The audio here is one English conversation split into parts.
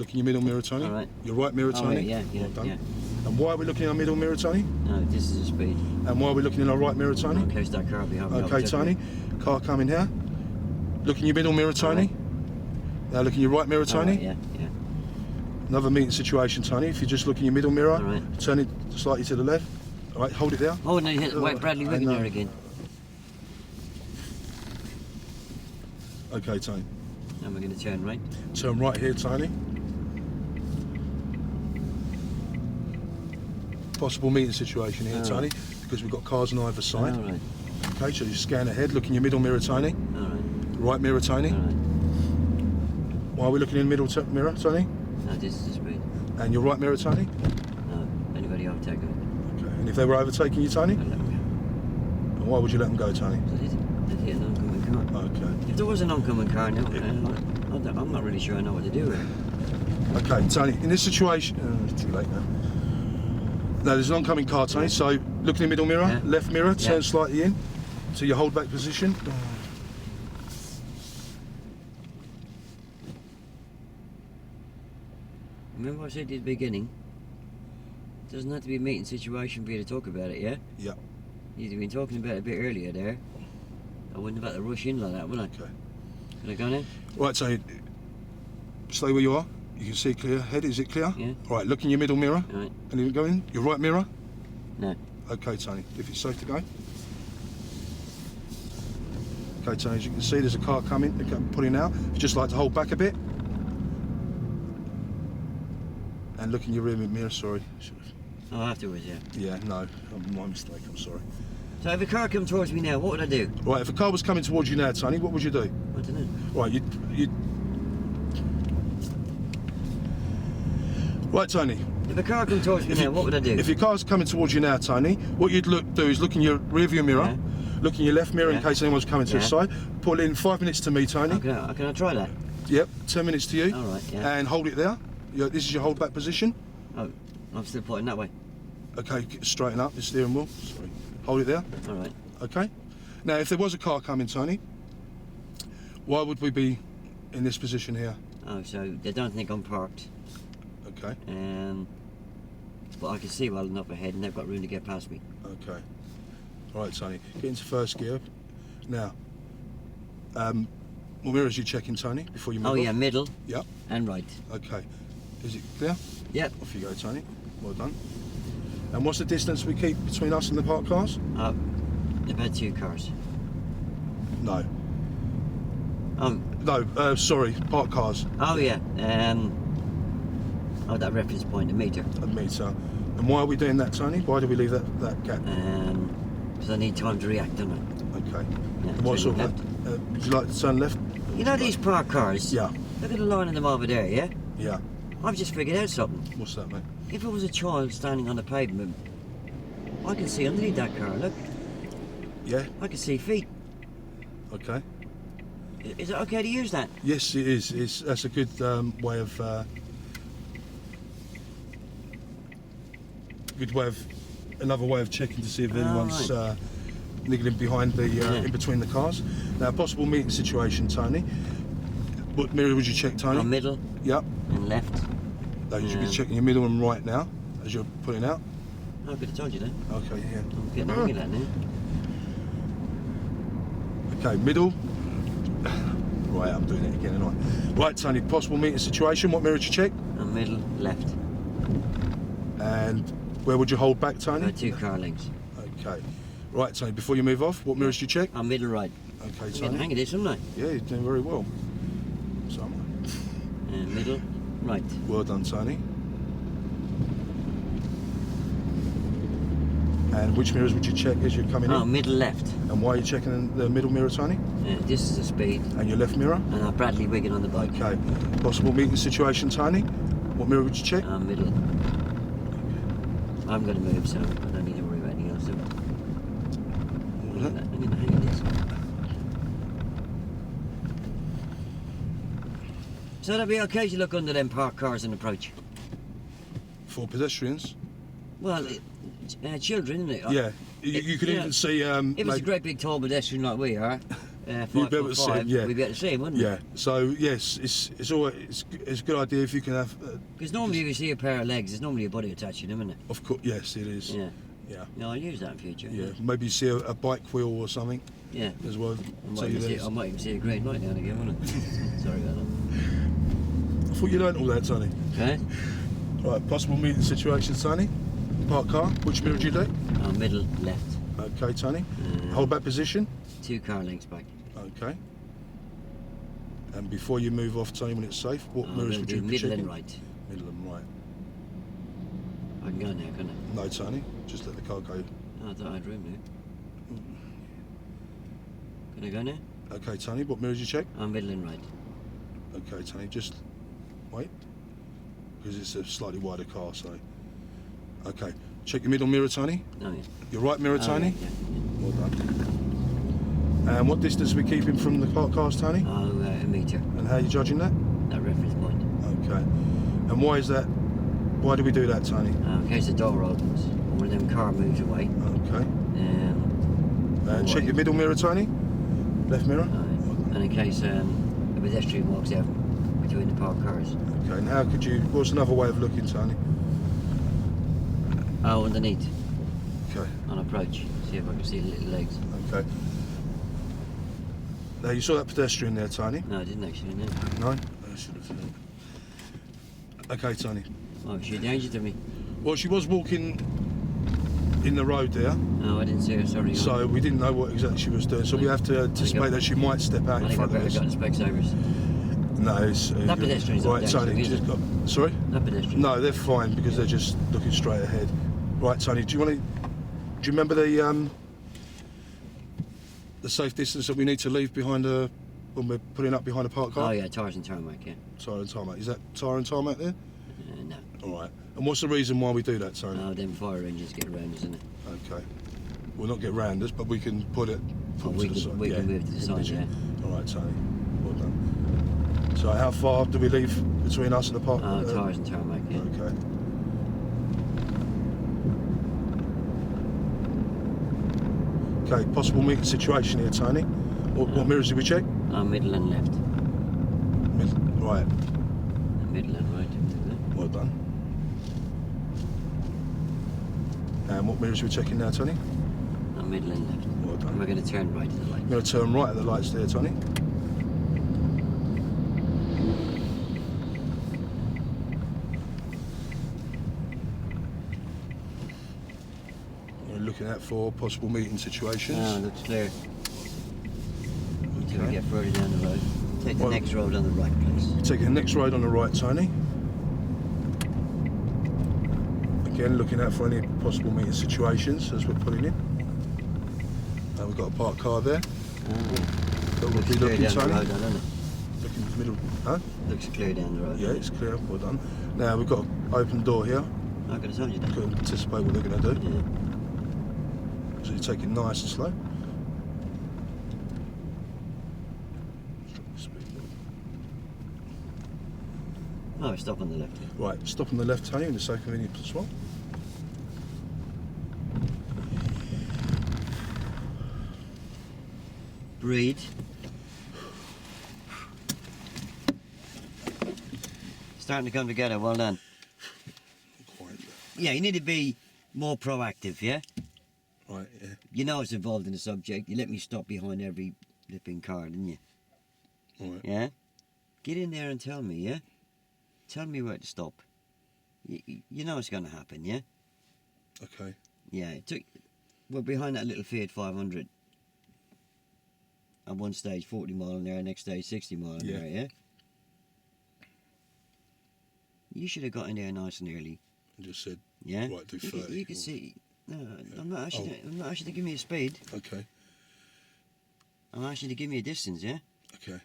Look in your middle mirror, Tony. All right. Your right mirror, Tony. Right, yeah. Well done. Yeah. And why are we looking in our middle mirror, Tony? No, this is the speed. And why are we looking in our right mirror, Tony? In case that car behind me. Okay, Tony. Car coming here. Look in your middle mirror, Tony. Right. Now look in your right mirror, Tony. Right, yeah. Another meeting situation, Tony. If you just look in your middle mirror, All right. turn it slightly to the left. All right, hold it there. Oh, no, you hit the white Bradley Wiggin there again. Okay, Tony. Now we're going to turn right. Turn right here, Tony. Possible meeting situation here, Tony, because we've got cars on either side. All right. Okay, so you scan ahead. Look in your middle mirror, Tony. All right. Right mirror, Tony. All right. Why are we looking in the middle mirror, Tony? No, this is the speed. And your right mirror, Tony? No, anybody overtake me. Okay. And if they were overtaking you, Tony? I'll let them And why would you let them go, Tony? go. They hit an oncoming car. Okay. If there was an oncoming car now, I'm not really sure I know what to do with it. Okay, Tony, in this situation... it's too late now. No, there's an oncoming car, Tony, so look in the middle mirror, Yeah. left mirror, turn Yeah. slightly in to your hold back position. Remember what I said at the beginning? It doesn't have to be a meeting situation for you to talk about it, yeah? Yeah. You'd have been talking about it a bit earlier there. I wouldn't have had to rush in like that, would I? Okay. Can I go now? Right, so stay where you are. You can see clear ahead. Is it clear? Yeah. Right, look in your middle mirror. All right. And you go in. Your right mirror. No. Okay, Tony. If it's safe to go. Okay, Tony. As you can see, there's a car coming, pulling out. If you just like to hold back a bit. And look in your rear mirror. Sorry. Oh, afterwards, yeah. Yeah. No. My mistake. I'm sorry. So if a car come towards me now, what would I do? Right. If a car was coming towards you now, Tony, what would you do? I don't know. Right. You. Right, Tony. If a car come towards me now, what would I do? If your car's coming towards you now, Tony, what you'd do is look in your rear view mirror, Yeah. look in your left mirror in Yeah. case anyone's coming to the Yeah. side, pull in 5 minutes to me, Tony. How can I try that? Yep, 10 minutes to you. All right, yeah. And hold it there. This is your hold back position. Oh, I'm still pointing that way. Okay, straighten up the steering wheel. Sorry. Hold it there. All right. Okay. Now, if there was a car coming, Tony, why would we be in this position here? Oh, so they don't think I'm parked. Okay. But I can see well enough ahead and they've got room to get past me. Okay. All right, Tony. Get into first gear. Now, what mirrors are you checking, Tony, before you move Oh, off? yeah, middle Yep. and right. Okay. Is it clear? Yep. Off you go, Tony. Well done. And what's the distance we keep between us and the parked cars? About 2 cars. No. No, sorry, parked cars. Oh, yeah. Oh, that reference point, a metre. A metre. And why are we doing that, Tony? Why do we leave that gap? Because I need time to react, don't I? Okay. Yeah, And what turn sort of left. would you like to turn left? You know these parked cars? Yeah. Look at the line of them over there, yeah? Yeah. I've just figured out something. What's that, mate? If it was a child standing on the pavement, I can see underneath that car, look. Yeah. I can see feet. Okay. Is it okay to use that? Yes, it is. That's a good way of. Another way of checking to see if anyone's right. niggling behind the in between the cars. Now, possible meeting situation, Tony. What mirror would you check, Tony? Oh, middle Yep. and left. No, you should be checking your middle and right now as you're pulling out. I could have told you that. Okay, yeah. I'm getting the hang of that now. Okay, middle. Right, I'm doing it again, aren't I? Right, Tony, possible meeting situation. What mirror would you check? Middle, left. And where would you hold back, Tony? About 2 car lengths. Okay. Right, Tony, before you move off, what mirrors do you check? Middle, right. Okay, I'm getting the Tony. hang of this, haven't I? Yeah, you're doing very well. So am Middle, right. I. Well done, Tony. And which mirrors would you check as you're coming in? Middle, left. And why are you checking the middle mirror, Tony? This is the speed. And your left mirror? And Bradley Wiggin on the bike. Okay. Possible meeting situation, Tony? What mirror would you check? Middle. I'm going to move, so I don't need to worry about anything else. So. I'm going to hang of this. So that'd be okay to look under them parked cars and approach? For pedestrians? Well, children, isn't it? Yeah. You could even see... if it's a great big tall pedestrian like we are, 5 be able foot to see him, 5, yeah. we'd be able to see him, wouldn't we? Yeah. So yes, it's always it's a good idea if you can have. Because normally if you see a pair of legs, there's normally a body attaching them, isn't it? Of course, yes, it is. Yeah. Yeah. No, I'll use that in future. Yeah. Maybe you see a bike wheel or something Yeah. as well. I might even see a green light down again, wouldn't I? Sorry about that. I thought you learnt all that, Tony. Okay. Right, possible meeting situation, Tony. Park car. Which mirror do you do? Middle left. Okay, Tony. Hold back position. 2 car lengths back. Okay. And before you move off, Tony, when it's safe, what mirrors would you be middle checking? and right. Middle and right. I can go now, can't I? No, Tony. Just let the car go. Oh, I thought I had room now. Can I go now? Okay, Tony. What mirrors you check? Middle and right. Okay, Tony. Just wait, because it's a slightly wider car. So. Okay. Check your middle mirror, Tony. Oh, yeah. Your right mirror, Tony. Yeah. Well done. And what distance are we keeping from the parked cars, Tony? Oh, a metre. And how are you judging that? That reference point. Okay. And why is that? Why do we do that, Tony? In case the door opens, or one of them car moves away. Okay. Or Check your middle mirror, Tony. Left mirror. and in case a pedestrian walks out between the parked cars. Okay. And how could you? What's another way of looking, Tony? Oh, underneath. Okay. On approach. See if I can see the little legs. Okay. Now you saw that pedestrian there, Tony. No, I didn't actually, no. No. I should have seen it. Okay, Tony. Oh, she danger to me. Well, she was walking in the road there, No, I didn't see her, sorry. so we didn't know what exactly she was doing. So we have to anticipate that she might step out I in think I front of better us. got the Specsavers. No, it's That pedestrian's not right, Tony. dangerous, is Just it? got, sorry. That pedestrian. No, they're fine because they're just looking straight ahead. Right, Tony. Do you remember the safe distance that we need to leave behind when we're putting up behind a parked car? Oh, yeah, tyres and tarmac, yeah. Tyre and tarmac. Is that tyre and tarmac there? No. All right. And what's the reason why we do that, Tony? Oh, them fire engines get around us, isn't it? Okay. We'll not get round us, but we can put it Oh, to we the can- side. we can move to the in side, vision. yeah. All right, Tony. Well done. So how far do we leave between us and the park? Oh, tyres and tarmac, yeah. Okay. Okay, possible meeting situation here, Tony. What mirrors did we check? Middle and left. Right. Middle and right. Well done. And what mirrors are we checking now, Tony? Middle and left. Well done. And we're going to turn right to the light. I'm going to turn right at the lights there, Tony. We're looking out for possible meeting situations. Oh, looks clear. Until we Okay. get further down the road. Take the Well- next road on the right, please. Taking the next road on the right, Tony. Again, looking out for any possible meeting situations as we're pulling in. We've got a parked car there. That would Looks be clear looking, down the Tony. road, doesn't it? Looking in the middle. Huh? Looks clear down the road. Yeah, it's clear. Well done. Now we've got an open door here. I could have told you that. Couldn't anticipate what they're going to do. Yeah. So you take it nice and slow. Oh, stop on the left here. Right, stop on the left, Tony, in the safe convenient spot. Breathe. Starting to come together, well done. Quite. Yeah, you need to be more proactive, yeah? Right, yeah. You know it's involved in the subject. You let me stop behind every flipping car, didn't you? Right. Yeah? Get in there and tell me, yeah? Tell me where to stop. You know it's going to happen, yeah? Okay. Yeah, we're behind that little Fiat 500. At one stage 40 mile an hour, next stage 60 mile an hour, yeah? You should have got in there nice and early, And just said, yeah? right, do You 30. can see. No, I'm not asking to give me a speed. Okay. I'm asking you to give me a distance, yeah? Okay.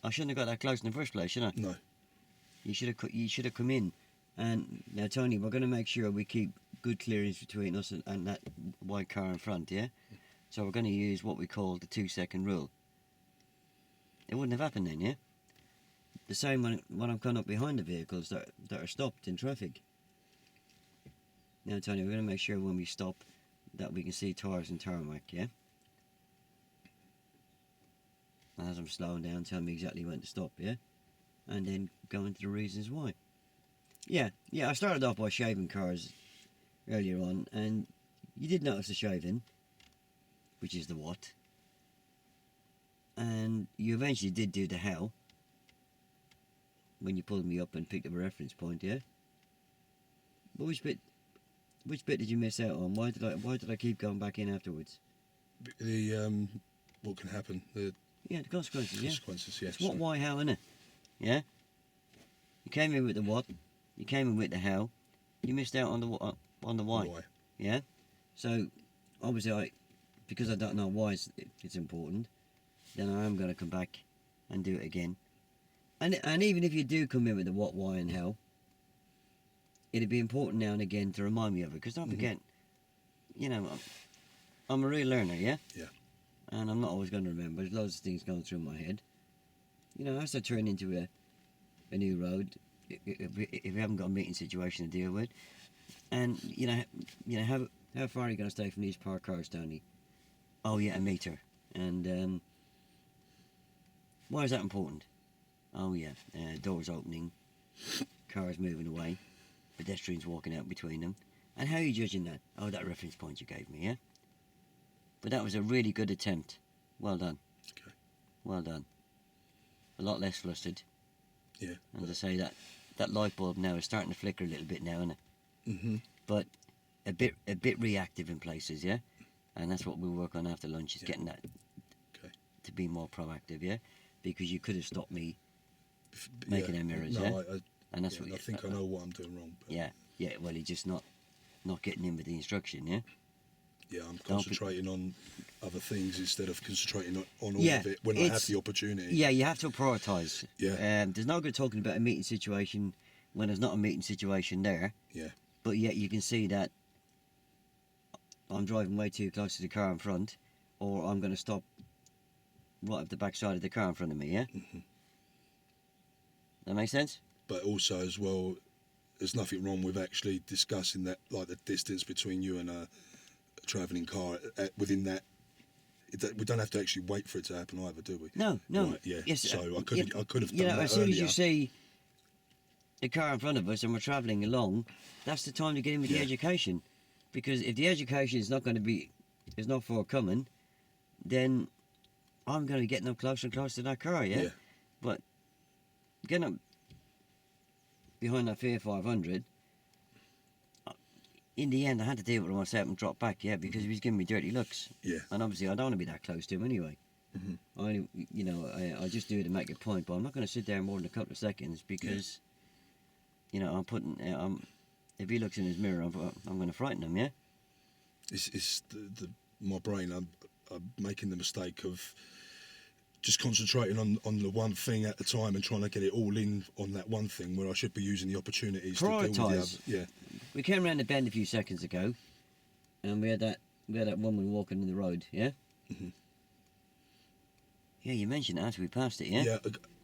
I shouldn't have got that close in the first place, should I? No. You should have come in. And now, Tony, we're going to make sure we keep good clearance between us and that white car in front, yeah? So we're going to use what we call the 2-second rule. It wouldn't have happened then, yeah? The same when I'm coming up behind the vehicles that are stopped in traffic. Now, Tony, we're going to make sure when we stop that we can see tyres and tarmac, yeah? I'm slowing down, tell me exactly when to stop, yeah? And then go into the reasons why. Yeah, I started off by shaving cars earlier on, and you did notice the shaving, which is the what. And you eventually did do the how, when you pulled me up and picked up a reference point, yeah? But which bit did you miss out on? Why did I keep going back in afterwards? The what can happen? The Yeah, the consequences, yeah. consequences. Yeah. It's what, why, how, innit? Yeah? You came in with the what, you came in with the how, you missed out on the why. Why? Yeah? So, obviously, because I don't know why it's important, then I am going to come back and do it again. And even if you do come in with the what, why, and how, it'd be important now and again to remind me of it. Because don't forget, you know, I'm a real learner, yeah? Yeah. And I'm not always going to remember. There's loads of things going through my head. You know, as I turn into a new road, if we haven't got a meeting situation to deal with, and you know how far are you going to stay from these parked cars, Tony? Oh yeah, a metre. And why is that important? Oh yeah, doors opening, cars moving away, pedestrians walking out between them. And how are you judging that? Oh, that reference point you gave me, yeah? But that was a really good attempt. Well done. Okay. Well done. A lot less flustered. Yeah. And as I say, that light bulb now is starting to flicker a little bit now, isn't it? Mm-hmm. But a bit reactive in places, yeah? And that's what we'll work on after lunch, is getting that to be more proactive, yeah? Because you could have stopped me making them errors, yeah? And that's what I think I know what I'm doing wrong. But yeah, well, you're just not getting in with the instruction, yeah? Yeah, I'm concentrating on other things instead of concentrating on all of it when I have the opportunity. Yeah, you have to prioritise. Yeah. There's no good talking about a meeting situation when there's not a meeting situation there. Yeah. But yet you can see that I'm driving way too close to the car in front, or I'm going to stop right up the back side of the car in front of me, yeah? Mm-hmm. That make sense? But also as well, there's nothing wrong with actually discussing that, like the distance between you and a travelling car within that. We don't have to actually wait for it to happen either, do we? No. Right, yeah. Yes, so I could have done you know, that as soon earlier. as you see the car in front of us and we're travelling along, that's the time to get in with the education. Because if the education is not forthcoming, then I'm going to be getting up closer and closer to that car, yeah? But getting up behind that Fiat 500, in the end I had to deal with it myself and drop back, yeah, because he was giving me dirty looks. Yeah. And obviously I don't want to be that close to him anyway. Mm-hmm. I just do it to make a point, but I'm not going to sit there more than a couple of seconds because, you know, I'm putting, if he looks in his mirror, I'm going to frighten him, yeah? It's my brain, I'm making the mistake of just concentrating on the one thing at a time and trying to get it all in on that one thing where I should be using the opportunities to deal with the other. Yeah. We came around the bend a few seconds ago, and we had that woman walking in the road, yeah? Mm-hmm. Yeah, you mentioned it after we passed it, yeah?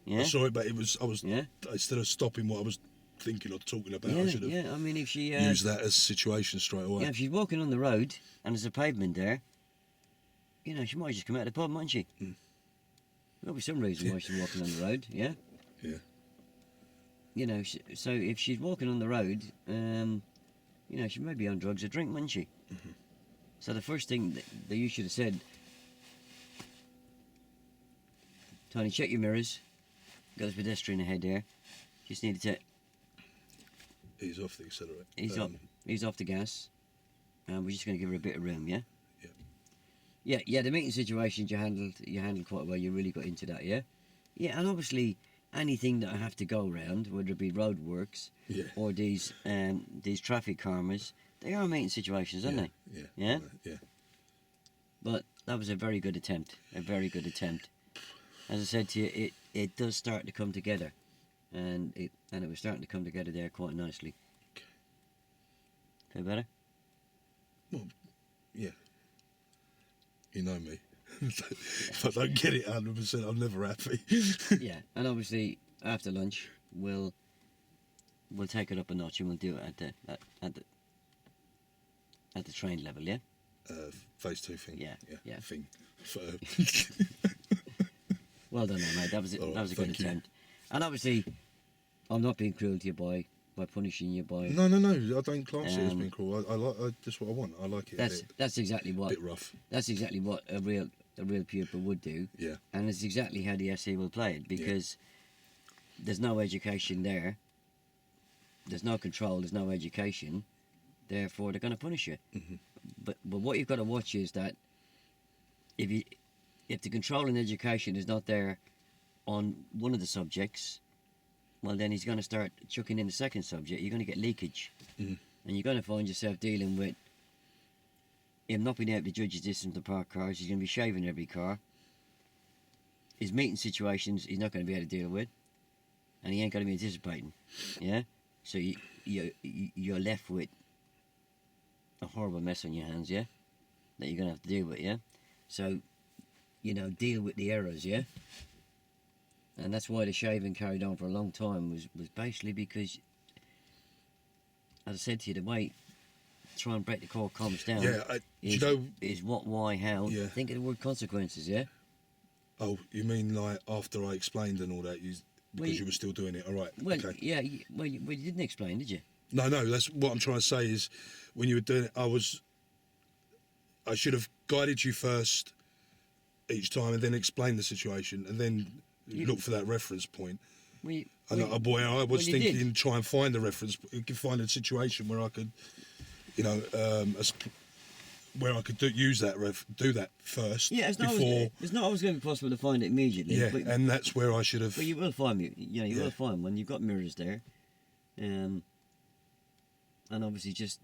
Yeah. I saw it, but instead of stopping what I was thinking or talking about, I should have I mean, if she used that as a situation straight away. Yeah, if she's walking on the road and there's a pavement there, you know, she might just come out of the pub, mightn't she? Mm. There'll be some reason why she's walking on the road, yeah? Yeah. You know, so if she's walking on the road, you know, she may be on drugs or drink, mightn't she? Mm-hmm. So the first thing that you should have said, Tony, check your mirrors. Got a pedestrian ahead there. Just needed to Ease off the accelerator. He's off the gas. And we're just going to give her a bit of room, yeah? Yeah. Yeah, the meeting situations you handled quite well. You really got into that, yeah? Yeah, and obviously anything that I have to go around, whether it be roadworks or these traffic karmas, they are meeting situations, aren't they? Yeah. Yeah? Yeah. But that was a very good attempt. A very good attempt. As I said to you, it does start to come together. And it was starting to come together there quite nicely. Okay. Feel better? Well, yeah. You know me. If I don't get it 100%, I'm never happy. Yeah, and obviously after lunch we'll take it up a notch and we'll do it at the train level, yeah. Phase 2 thing. Yeah. Thing. Well done, there, mate. That was All that was a right, good thank you. attempt. And obviously, I'm not being cruel to you by punishing you by. No, I don't class it as Um, being cruel. I like. That's what I want. I like it. That's exactly a what bit rough. that's exactly what a real pupil would do, Yeah. and it's exactly how the SE will play it because there's no education there. There's no control. There's no education. Therefore, they're going to punish you. Mhm. But what you've got to watch is that if the control and education is not there on one of the subjects, well, then he's going to start chucking in the second subject. You're going to get leakage, Mhm. and you're going to find yourself dealing with him not being able to judge his distance to park cars. He's going to be shaving every car. His meeting situations he's not going to be able to deal with, and he ain't going to be anticipating. Yeah, so you're left with a horrible mess on your hands. Yeah, that you're going to have to deal with. Yeah, so deal with the errors. Yeah. And that's why the shaving carried on for a long time was basically because, as I said to you, the way try and break the core comms down is what, why, how. Yeah. Think of the word consequences, yeah? Oh, you mean like after I explained and all that, because you were still doing it? All right. Well, okay. yeah, you didn't explain, did you? No, that's what I'm trying to say is when you were doing it, I should have guided you first each time and then explained the situation and then look for that reference point. I was thinking, try and find the reference, find a situation where I could, where I could use that do that first. Yeah, it's not always going to be possible to find it immediately. Yeah, and that's where I should have. But you will find me. You will find one. You've got mirrors there, and obviously just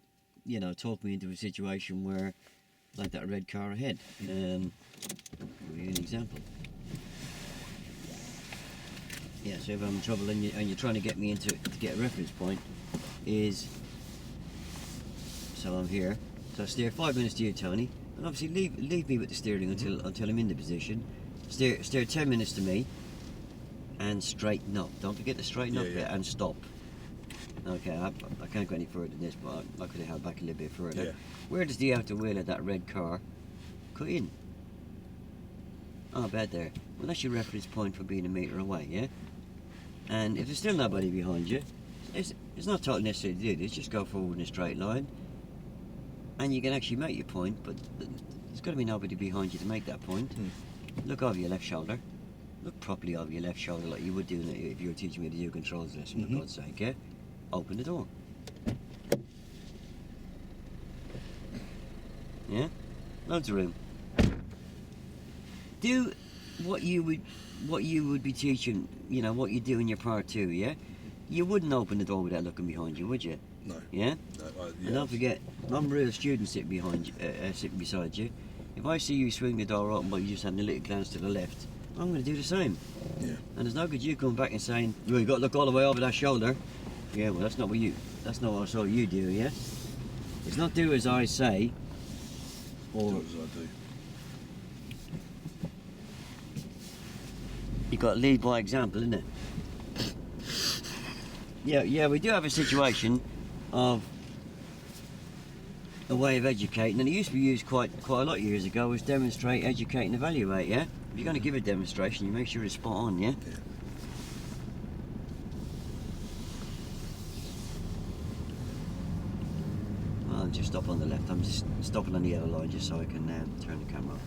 talk me into a situation where, like that red car ahead. I'll give you an example. Yeah, so if I'm in trouble and you're trying to get me to get a reference point, so I'm here. So I steer 5 minutes to you, Tony, and obviously leave me with the steering until I'm in the position. Steer 10 minutes to me, and straighten up. Don't forget to straighten up bit and stop. Okay, I can't go any further than this, but I could have held back a little bit further. Yeah. Where does the outer wheel of that red car cut in? Oh, about there. Well, that's your reference point for being a metre away, yeah? And if there's still nobody behind you, it's not totally necessary to do this, just go forward in a straight line. And you can actually make your point, but there's got to be nobody behind you to make that point. Look over your left shoulder. Look properly over your left shoulder like you would do if you were teaching me to do a controls lesson, for God's sake, yeah? Open the door. Yeah? Loads of room. Do what you would be teaching, what you do in your part 2, yeah? You wouldn't open the door without looking behind you, would you? No. Yeah? No, And don't forget, I'm a real student sitting beside you. If I see you swing the door open but you just having a little glance to the left, I'm going to do the same. Yeah. And there's no good you coming back and saying, well, you've got to look all the way over that shoulder. Yeah, well, that's not what I saw you do, yeah? It's not do as I say, or Do as I do. you got to lead by example, isn't it? Yeah, we do have a situation of a way of educating, and it used to be used quite a lot of years ago, was demonstrate, educate and evaluate, yeah? If you're going to give a demonstration, you make sure it's spot on, yeah? Yeah. I'll just stop on the left. I'm just stopping on the yellow line just so I can turn the camera off.